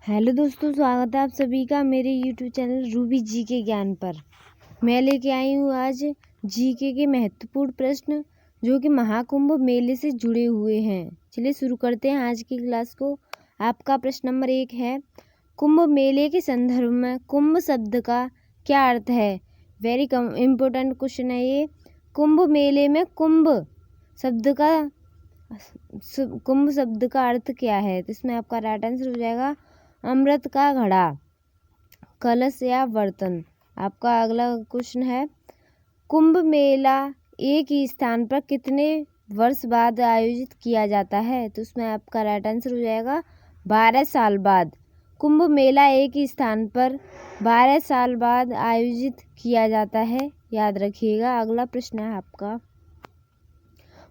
Hello दोस्तों, स्वागत है आप सभी का मेरे यूट्यूब चैनल रूबी जी के ज्ञान पर। मैं लेके आई हूँ आज जीके के महत्वपूर्ण प्रश्न जो कि महाकुंभ मेले से जुड़े हुए हैं। चलिए शुरू करते हैं आज की क्लास को। आपका प्रश्न नंबर 1 है, कुंभ मेले के संदर्भ में कुंभ शब्द का क्या अर्थ है। वेरी इम्पोर्टेंट क्वेश्चन है ये। कुंभ मेले में कुंभ शब्द का अर्थ क्या है, तो इसमें आपका राइट आंसर हो जाएगा अमृत का घड़ा, कलश या बर्तन। आपका अगला क्वेश्चन है, कुंभ मेला एक ही स्थान पर कितने वर्ष बाद आयोजित किया जाता है, तो उसमें आपका राइट आंसर हो जाएगा 12 साल बाद। कुंभ मेला एक ही स्थान पर 12 साल बाद आयोजित किया जाता है, याद रखिएगा। अगला प्रश्न है आपका,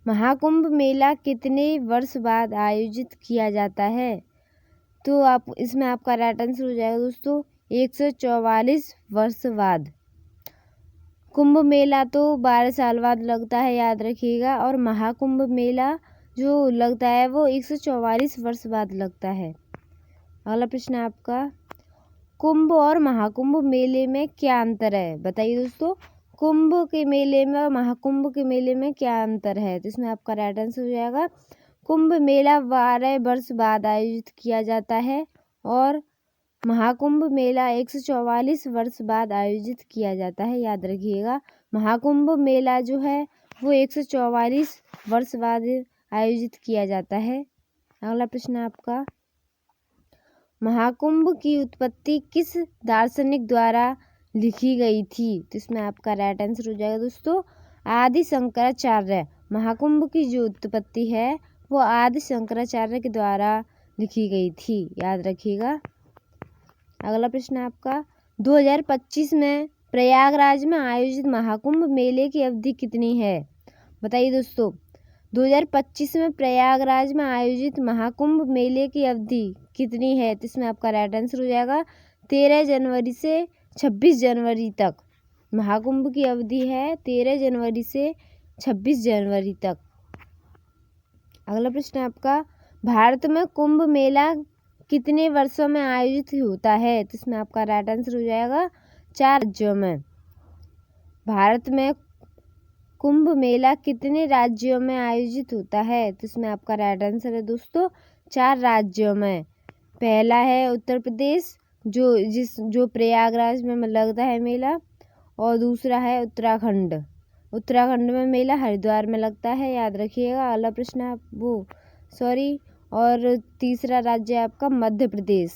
महाकुंभ मेला कितने वर्ष बाद आयोजित किया जाता है, तो आप इसमें आपका राइट आंसर हो जाएगा दोस्तों 144 वर्ष बाद। कुंभ मेला तो 12 साल बाद लगता है, याद रखिएगा, और महाकुंभ मेला जो लगता है वो 144 वर्ष बाद लगता है। अगला प्रश्न है आपका, कुंभ और महाकुंभ मेले में क्या अंतर है, बताइए दोस्तों। कुंभ के मेले में और महाकुंभ के मेले में क्या अंतर है, तो इसमें आपका राइट आंसर हो जाएगा कुंभ मेला 12 वर्ष बाद आयोजित किया जाता है और महाकुंभ मेला 144 वर्ष बाद आयोजित किया जाता है, याद रखिएगा। महाकुंभ मेला जो है वो 144 वर्ष बाद आयोजित किया जाता है। अगला प्रश्न आपका, महाकुंभ की उत्पत्ति किस दार्शनिक द्वारा लिखी गई थी, तो इसमें आपका राइट आंसर हो जाएगा दोस्तों आदि शंकराचार्य। महाकुंभ की जो उत्पत्ति है वो आदि शंकराचार्य के द्वारा लिखी गई थी, याद रखिएगा। अगला प्रश्न आपका, 2025 में प्रयागराज में आयोजित महाकुंभ मेले की अवधि कितनी है, बताइए दोस्तों। 2025 में प्रयागराज में आयोजित महाकुंभ मेले की अवधि कितनी है, तो इसमें आपका राइट आंसर हो जाएगा 13 जनवरी से 26 जनवरी तक। महाकुंभ की अवधि है 13 जनवरी से 26 जनवरी तक। अगला प्रश्न आपका, भारत में कुंभ मेला कितने वर्षों में आयोजित होता है, तो इसमें आपका राइट आंसर हो जाएगा 4 राज्यों में। भारत में कुंभ मेला कितने राज्यों में आयोजित होता है, तो इसमें आपका राइट आंसर है दोस्तों 4 राज्यों में। पहला है उत्तर प्रदेश जो प्रयागराज में लगता है मेला, और दूसरा है उत्तराखंड में मेला हरिद्वार में लगता है, याद रखिएगा। अगला प्रश्न और तीसरा राज्य है आपका मध्य प्रदेश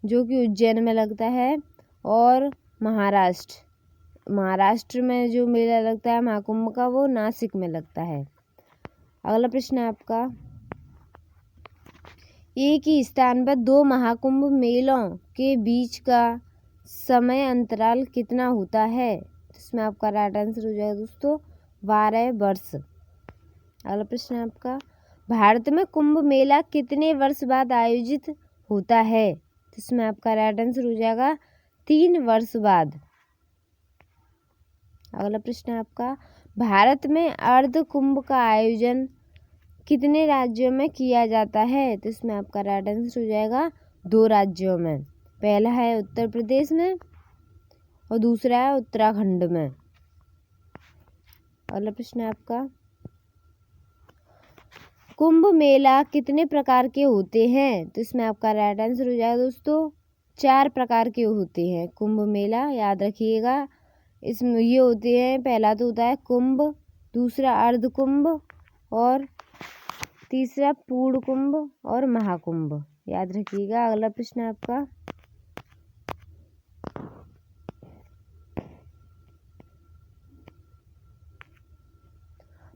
जो कि उज्जैन में लगता है, और महाराष्ट्र में जो मेला लगता है महाकुंभ का वो नासिक में लगता है। अगला प्रश्न है आपका, एक ही स्थान पर 2 महाकुंभ मेलों के बीच का समय अंतराल कितना होता है, इसमें आपका राइट आंसर हो जाएगा दोस्तों 12 वर्ष। अगला प्रश्न है आपका, भारत में कुंभ मेला कितने वर्ष बाद आयोजित होता है, इसमें आपका राइट आंसर हो जाएगा 3 वर्ष बाद। अगला प्रश्न है आपका, भारत में अर्ध कुंभ का आयोजन कितने राज्यों में किया जाता है, तो इसमें आपका राइट आंसर हो जाएगा 2 राज्यों में। पहला है उत्तर प्रदेश में और दूसरा है उत्तराखंड में। अगला प्रश्न है आपका, कुंभ मेला कितने प्रकार के होते हैं, तो इसमें आपका राइट आंसर हो जाएगा दोस्तों 4 प्रकार के होते हैं कुंभ मेला, याद रखिएगा। इसमें ये होते हैं, पहला तो होता है कुंभ, दूसरा अर्ध कुंभ, और तीसरा पूर्ण कुंभ और महाकुंभ, याद रखिएगा। अगला प्रश्न है आपका,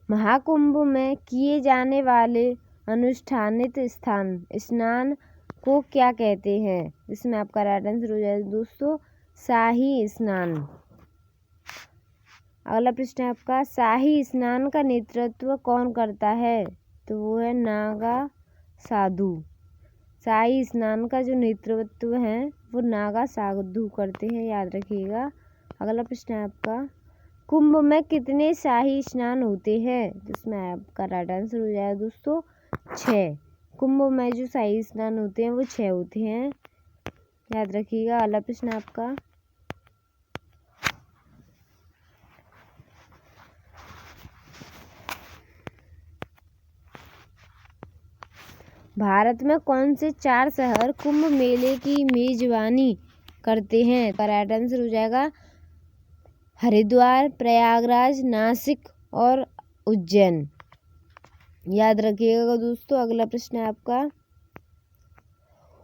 महाकुंभ में किए जाने वाले अनुष्ठानित स्नान को क्या कहते हैं, इसमें आपका राइट आंसर हो जाएगा दोस्तों शाही स्नान। अगला प्रश्न है आपका, शाही स्नान का नेतृत्व कौन करता है, तो वो है नागा साधु। शाही स्नान का जो नेतृत्व है वो नागा साधु करते हैं, याद रखिएगा। अगला प्रश्न है आपका, कुंभ में कितने शाही स्नान होते हैं, जिसमें आपका राइट आंसर हो जाएगा दोस्तों 6। कुंभ में जो शाही स्नान होते हैं वो 6 होते हैं, याद रखिएगा। अगला प्रश्न आपका, भारत में कौन से 4 शहर कुंभ मेले की मेजबानी करते हैं? का राइट आंसर हो जाएगा हरिद्वार, प्रयागराज, नासिक और उज्जैन। याद रखिएगा दोस्तों। अगला प्रश्न है आपका,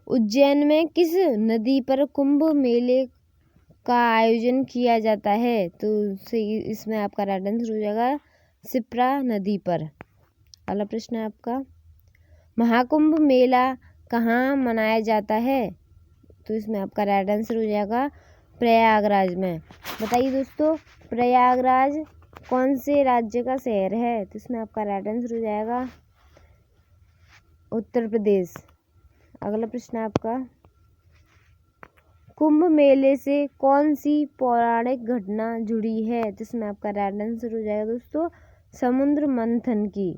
उज्जैन में किस नदी पर कुंभ मेले का आयोजन किया जाता है? तो इसमें आपका राइट आंसर हो जाएगा शिप्रा नदी पर। अगला प्रश्न है आपका, महाकुंभ मेला कहाँ मनाया जाता है? तो इसमें आपका राइट आंसर हो जाएगा प्रयागराज में। बताइए दोस्तों, प्रयागराज कौन से राज्य का शहर है? तो इसमें आपका राइट आंसर हो जाएगा उत्तर प्रदेश। अगला प्रश्न है आपका, कुंभ मेले से कौन सी पौराणिक घटना जुड़ी है? तो इसमें आपका राइट आंसर हो जाएगा दोस्तों समुद्र मंथन की।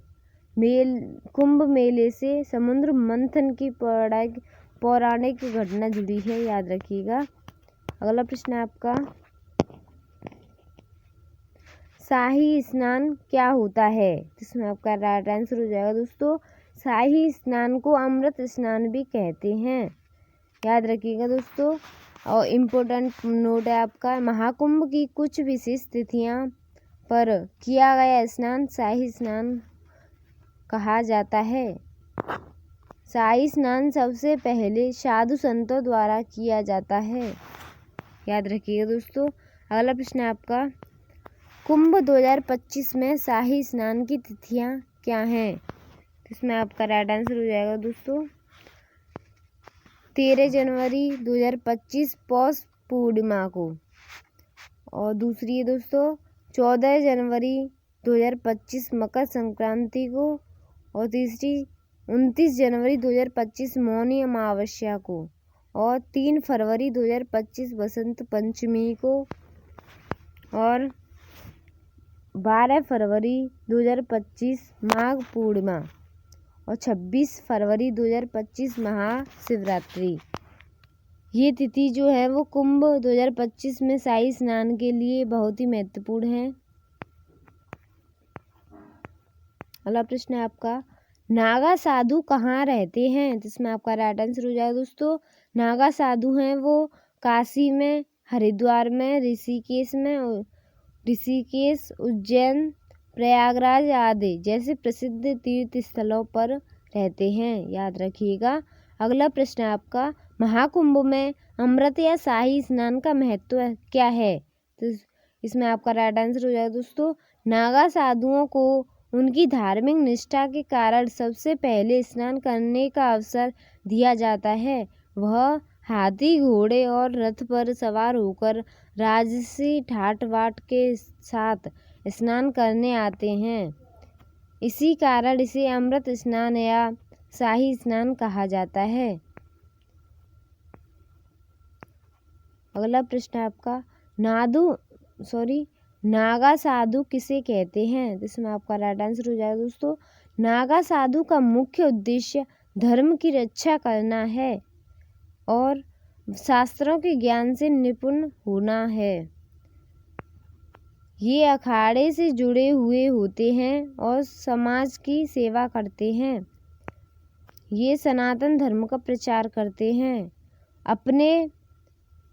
कुंभ मेले से समुद्र मंथन की पौराणिक घटना जुड़ी है, याद रखिएगा। अगला प्रश्न है आपका, शाही स्नान क्या होता है? इसमें आपका राइट आंसर हो जाएगा दोस्तों शाही स्नान को अमृत स्नान भी कहते हैं, याद रखिएगा दोस्तों। और इम्पोर्टेंट नोट है आपका, महाकुंभ की कुछ विशेष तिथियां पर किया गया स्नान शाही स्नान कहा जाता है। शाही स्नान सबसे पहले साधु संतों द्वारा किया जाता है, याद रखिएगा दोस्तों। अगला प्रश्न है आपका, कुंभ 2025 में शाही स्नान की तिथियां क्या हैं? इसमें आपका राइट आंसर हो जाएगा दोस्तों 13 जनवरी 2025 पौष पूर्णिमा को, और दूसरी है दोस्तों 14 जनवरी 2025 मकर संक्रांति को, और तीसरी 29 जनवरी 2025 मौनी अमावस्या को, और 3 फरवरी 2025 बसंत पंचमी को, और 12 फरवरी 2025 माघ पूर्णिमा, और 26 फरवरी 2025 महाशिवरात्रि। ये तिथि जो है वो कुंभ 2025 में शाही स्नान के लिए बहुत ही महत्वपूर्ण है। अगला प्रश्न है आपका, नागा साधु कहाँ रहते हैं? जिसमें आपका राइट आंसर हो जाएगा दोस्तों नागा साधु हैं वो काशी में, हरिद्वार में, ऋषिकेश, उज्जैन, प्रयागराज आदि जैसे प्रसिद्ध तीर्थ स्थलों पर रहते हैं, याद रखिएगा। अगला प्रश्न है आपका, महाकुंभ में अमृत या शाही स्नान का महत्व क्या है? तो इसमें आपका राइट आंसर हो जाएगा दोस्तों नागा साधुओं को उनकी धार्मिक निष्ठा के कारण सबसे पहले स्नान करने का अवसर दिया जाता है। वह हाथी, घोड़े और रथ पर सवार होकर राजसी ठाट बाट के साथ स्नान करने आते हैं। इसी कारण इसे अमृत स्नान या शाही स्नान कहा जाता है। अगला प्रश्न है आपका, नागा साधु किसे कहते हैं? जिसमें आपका राइट आंसर हो जाएगा दोस्तों नागा साधु का मुख्य उद्देश्य धर्म की रक्षा करना है और शास्त्रों के ज्ञान से निपुण होना है। ये अखाड़े से जुड़े हुए होते हैं और समाज की सेवा करते हैं। ये सनातन धर्म का प्रचार करते हैं। अपने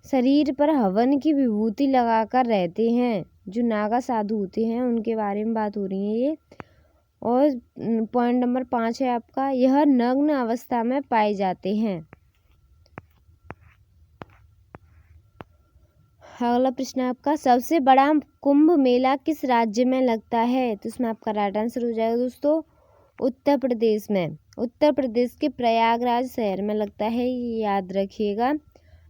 शरीर पर हवन की विभूति लगाकर रहते हैं। जो नागा साधु होते हैं उनके बारे में बात हो रही है ये। और पॉइंट नंबर 5 है आपका, यह नग्न अवस्था में पाए जाते हैं। अगला प्रश्न है आपका, सबसे बड़ा कुंभ मेला किस राज्य में लगता है? तो इसमें आपका राइट आंसर हो जाएगा दोस्तों उत्तर प्रदेश में। उत्तर प्रदेश के प्रयागराज शहर में लगता है, ये याद रखिएगा।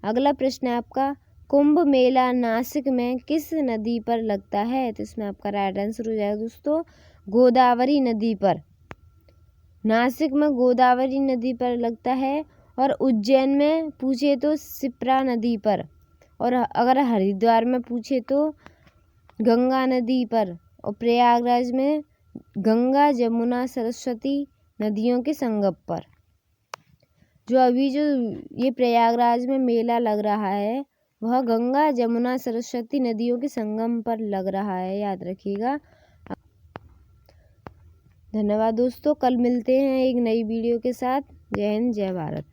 अगला प्रश्न है आपका, कुंभ मेला नासिक में किस नदी पर लगता है? तो इसमें आपका राइट आंसर हो जाएगा दोस्तों गोदावरी नदी पर। नासिक में गोदावरी नदी पर लगता है, और उज्जैन में पूछे तो शिप्रा नदी पर, और अगर हरिद्वार में पूछे तो गंगा नदी पर, और प्रयागराज में गंगा, जमुना, सरस्वती नदियों के संगम पर। जो अभी जो ये प्रयागराज में मेला लग रहा है वह गंगा जमुना सरस्वती नदियों के संगम पर लग रहा है, याद रखिएगा। धन्यवाद दोस्तों, कल मिलते हैं एक नई वीडियो के साथ। जय हिंद, जय भारत।